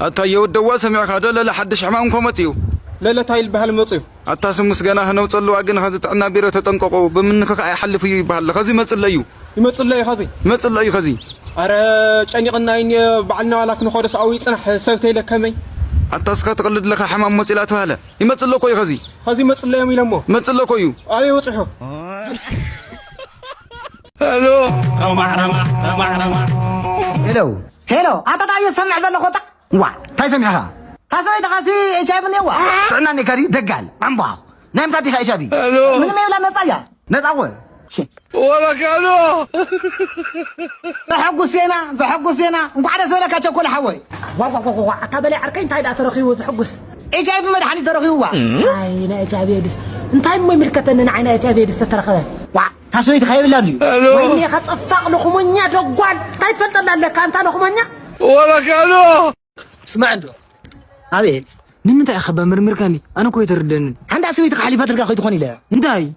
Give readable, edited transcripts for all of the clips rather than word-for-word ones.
أتايو الدواء سمع هذا لا حدش حمام كومتيو لا تايل بهال مصيو أتاسم مسجنا هنا وصلوا أجن هذا عنا بيرة تنققوا بمنك حل في بهال خزي مصليو يمصلي خزي مصليو خزي أرى أني قلنا إني بعلنا ولكن خالص أوي صنح سويتي لك كمي أتاسك تقلد لك حمام مصلات هلا يمصلوا كوي خزي مصلي يوم يلمو مصلوا كويو أيوة وصحوا هلو هلو أنت تايو سمع زل خطأ وا تاي سمعها تاسوي تقاسي إيشابي نيوا تعنا نكري دجال أمباو نام تاتي إيشابي من ما يلا نصايا نتأول شيء ولا كانوا زحقوا سينا وقعد أسوي لك أشوف كل حوي وا أتابع عركين تايد أترخي وزحقوس إيشابي ما دحني ترخي هو أي نا إيشابي ديس انتي ما ملكتنا عنا إيشابي ديس ترخله وا تاسوي تخيل لاني ويني خد أفق لخمنيا دقوان تايد فلت لك أنت لخمنيا ولا كانوا اسمع عنده أبيت نمتى أخبى مرمركاني أنا كويت ردن عند أسوي تخليفة تلقى خيط خوني لا انتي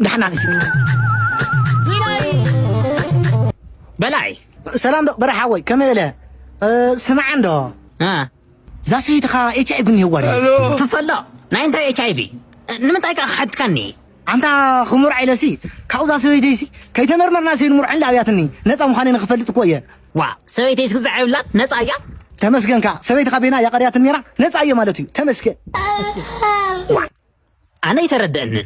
نحن على سكين بلاي سلام دو برحاوي كم لا سمع عنده زاسي تخا إيش أبني هو تفلا نا أنت إيش أبي نمتى أخد كني أنت خمر عيلسي كأوزا سوي ديسي كي تمر ناسي نمر عند عياتني ناس مخانين خفلت كويه وا سويت إيش كذا عيولات ناس أيا تمسكن كا سويت خبينا يا قرية الميرا ناس أيا مالتي تمسكن أنا يترددن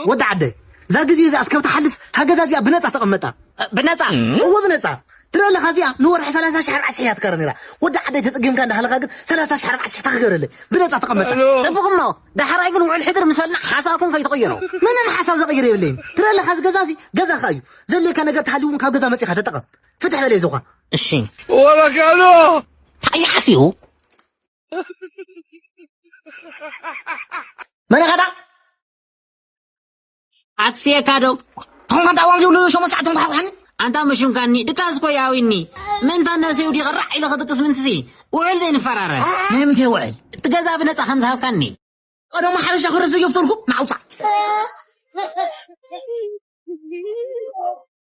ودع عدي زاد جزء إذا أسكبت حلف هكذا زي بنزع تقمتها بنزع هو بنزع ترى لك هذه نور 3 شهر 10 كرنيرا ودع عدي تسقيم كان هلا 3 شهر 10 تغير لي بنزع تقمتها تبغوا ما ده حرايقن وعلى الحجر مثلنا حسابكم كيتغيروا من الحساب تغير يبلين ترى لك هذا جزازي جزا خايو زي اللي كان قد حلوم كاب جزا مسيخة تتقم فتح لي زوقة الشين ولا كانوا أي حسيو من هذا أتسيا كادو هم كان تعوان جولو شو مساعدهم بحوحن أنت مش مكاني دكاز كوياويني من فانا سيودي غرع إلى غدقس من تسي وعل زين فرارة ما متى وعل تجازا بنتا 5 كاني أنا ما حرش أخرج زي يفطركم معوصة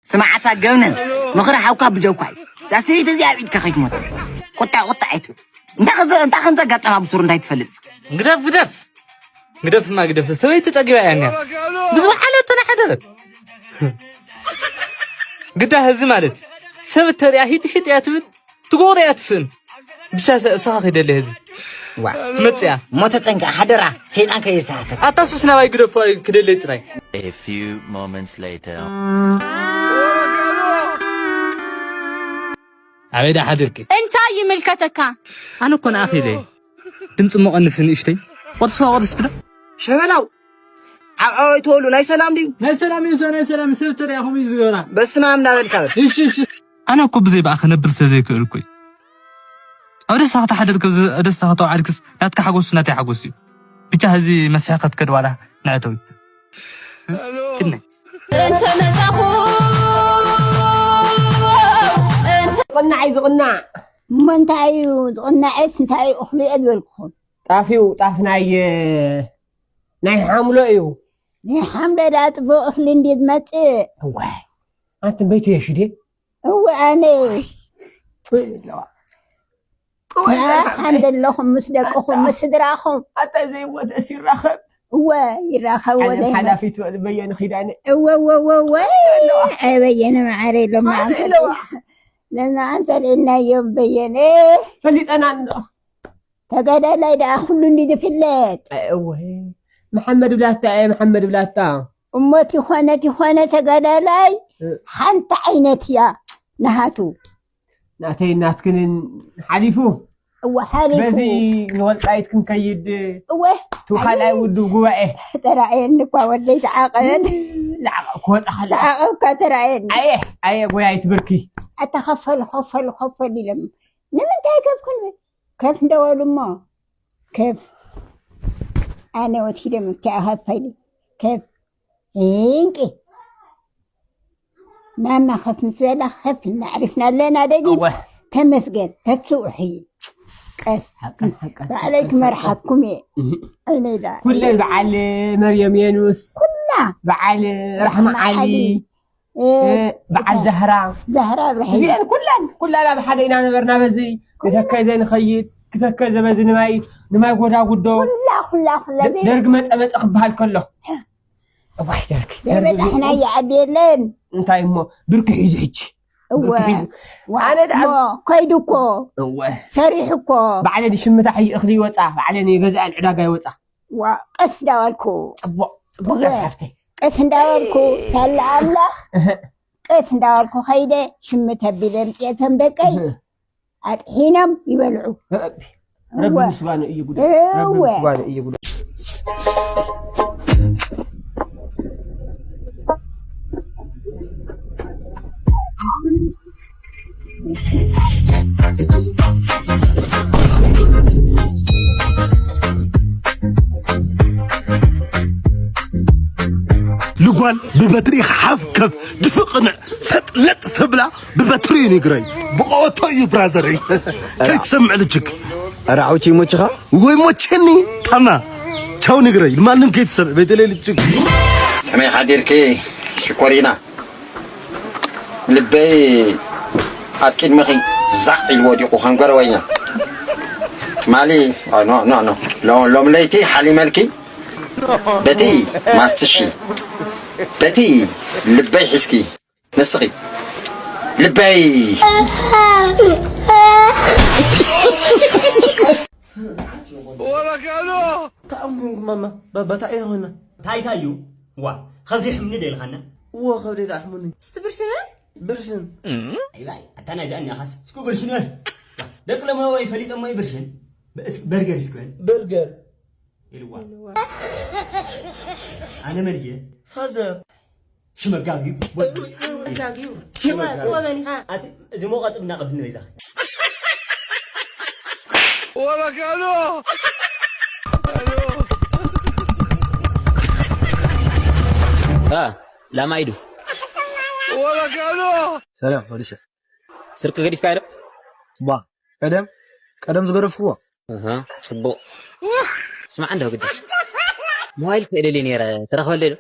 سمعتها جونن مغرى حوكا بدوكاي زاسيت زي عبيد كخيت موت قطع عيتو انت خمسة قطع ما بصور انت يتفلس قدف ما قدف سويت تقرا يعني بس وحالة انا حدث قد هز مالت سبت رياهي تشت ياتبت تقول يا تسن بس صاخي دلي هذي وا تمتع ما تتنقع حدرة سيدان كيساتك اتاسسنا واي قدف كدلي تراي. A few moments later. عبيد حدرك انت يملكتك انا كون اخي لي دمص مؤنسن اشتي ورص كده شبلاو عاوي تولو ناي سلام دي ناي سلام سبت رياهم يزغرا بس ما امنا بالكاب ايش انا كوب زي بقى خنبر زي كلكوي أود ساعة حدث كذا أود ساعة عاركس لا تحجوس لا تحجوسي بتهزي مساحة كده ولا نعتوي كنا انت نتاخو انت قلنا عايز قلنا ما انت عايز قلنا عايز انت عايز اخلي ادولكم طافناي ناي حاملو ايو يا حمله لا تبو اخلي نديد ماتي هو انت بيتي يا شدي هو انا الحمد لله مصدقكم مصدراكم حتى زي ود اسير رخب هو يراخو انا حلافيت بين خداني هو بين معري لما لما انت لنا يوم بين ايه فليت انا عنده تقعد لا دا كل اللي دفلت ايوه محمد بلاتا امتي خانتي تقعد لاي حنت عينتي يا نهاتو ناتكن حليفو هو حالي بزي نولطايت كنكيد تو خلاي ودو غواعه ترى عينك وديت عقد لا كوت خلا عقد ترى عين اي غواعي تبركي اتخفل لم انت كيف ندول ما كيف انا وتيده متعهفلي كيف هيك ما خف مسويلا خف عرفنا لنا دقيق تمسجن تسوحي قس عليك مرحبكم ايه كل بعل مريم يانوس كل بعل رحمة علي بعل زهرة زين كلنا بحدينا نبرنا بزي نتكي زي نخيط كتكي زي بزي نماي قدا قدو كلها درق مت أخبها كله واحد درق احنا يعدلن انتاي مو بركي حيزحج أنا دعم كيدكو سريحكو بعلي دي شمتا حي اخذي وطا بعلي جزء العداقة يوطا وقس داولكو صبوق حفتي قس داولكو سلا الله قس داولكو خيدة شمتا بلن كيتم دكاي حينم يبلعو ربي سبحانه يقول ربي سبحانه يقول لقوان ببتري حفكف دفقنا ستلت تبلا ببتري نقري بقوتي برازري كي تسمع لجك أرعوتي موتشخا وي موتشني تما تشاو نقري ما نم كي تسمع بيدلي لجك حمي حديركي شكورينا لبي أكيد مخي زعل الوديق وخنقر وينا مالي نو لو مليتي حالي ملكي بتي ما استشي بتي لبي حسكي نسقي لبي ولا كانوا تأمرك ماما بابا تعي هنا تايو وا خبري حمني ديل خنا خبري تحمني استبرشنا برشن اي باي اتانا زاني خاص سكو برشن دقل ما هو يفليط ما يبرشن برجر سكون برجر الوا انا مريه فازر شمقاقي مقاقيو سوا مني ها زي مو قطبنا قبلنا يزاخ ولا كانوا لا ما يدو ولا كانوا سلام وليس سرك قريف كايرب با قدم زغرف هو صبو اسمع عنده قدام موبايل كيدلي نيره ترخو ليدو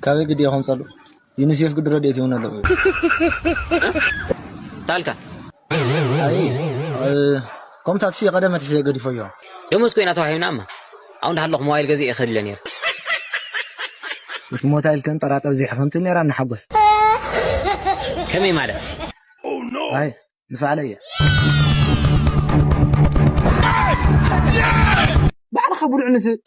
كابي قدي يوم صلو يونيسيف قد رديت هنا لو تالكا كم تاتسي قدمت سي قدي فيو دموس كوينا توحينا اما اون ده لك موبايل غزي اخذ لني موبايل كان طراطب زي حفنت نيرا نحبه كمي ماذا هاي بس علي بعد خبر عنته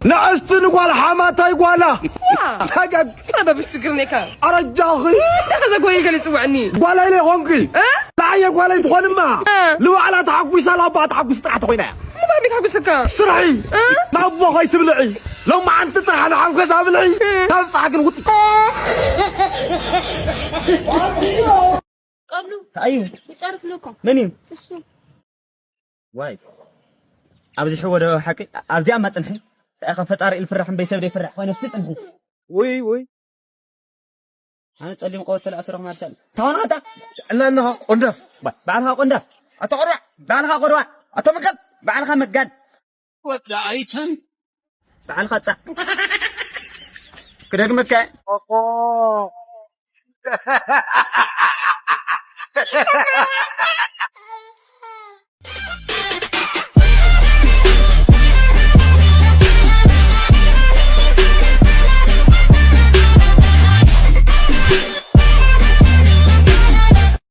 نعست نقول حماتا يقولا تاقق هذا بالسكرني كان أرجاخي تخزق وين قال يسوعني قولا لي هونكي لا يا قولا يدخل ما لو على تحقوي سلابا تحقوي استرحت خوينا ما بحبك حق سكان سرعي ما أبغى تبلعي لو ما أنت تطرح أنا عم كذا بلعي نفس حق الوط قبلو ايوه يتعرف لكم منين واي أبزي حوده حكي أبزي أما تنحي أخا فطار الفرح بيسبب يفرح وين تنحي وي أنا تسلم قوة الأسرة ما تسلم تهون هذا لأنها قندف بعدها قندف أتقرع بعدها قروع أتمكن بعدها مجد وتلاقيتن بعدها تصع كده مكة أوه